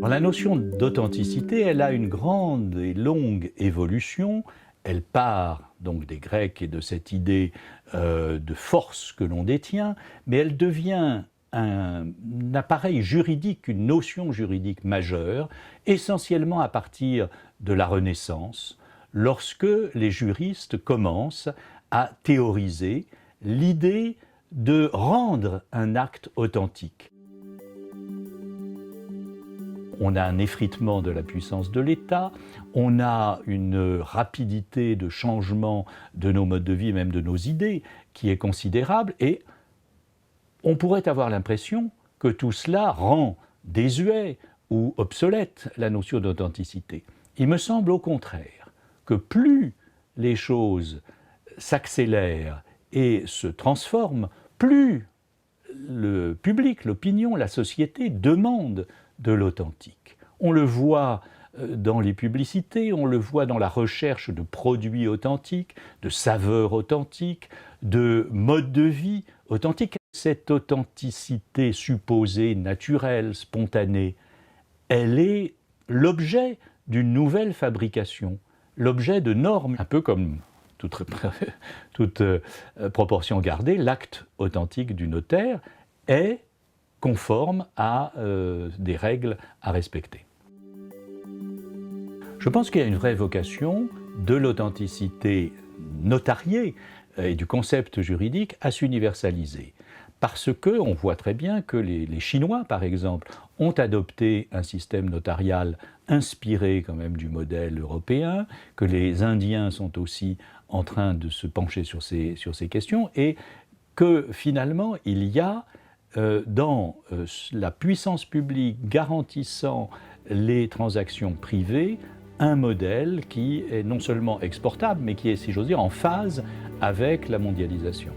La notion d'authenticité, elle a une grande et longue évolution. Elle part donc des Grecs et de cette idée de force que l'on détient, mais elle devient un appareil juridique, une notion juridique majeure, essentiellement à partir de la Renaissance, lorsque les juristes commencent à théoriser l'idée de rendre un acte authentique. On a un effritement de la puissance de l'État, on a une rapidité de changement de nos modes de vie et même de nos idées qui est considérable, et on pourrait avoir l'impression que tout cela rend désuet ou obsolète la notion d'authenticité. Il me semble au contraire que plus les choses s'accélèrent et se transforment, plus le public, l'opinion, la société demande de l'authentique. On le voit dans les publicités, on le voit dans la recherche de produits authentiques, de saveurs authentiques, de modes de vie authentiques. Cette authenticité supposée, naturelle, spontanée, elle est l'objet d'une nouvelle fabrication, l'objet de normes, un peu comme toute proportion gardée, l'acte authentique du notaire est conforme à des règles à respecter. Je pense qu'il y a une vraie vocation de l'authenticité notariée et du concept juridique à s'universaliser. Parce qu'on voit très bien que les Chinois, par exemple, ont adopté un système notarial inspiré quand même du modèle européen, que les Indiens sont aussi en train de se pencher sur ces questions, et que finalement il y a dans la puissance publique garantissant les transactions privées un modèle qui est non seulement exportable, mais qui est, si j'ose dire, en phase avec la mondialisation.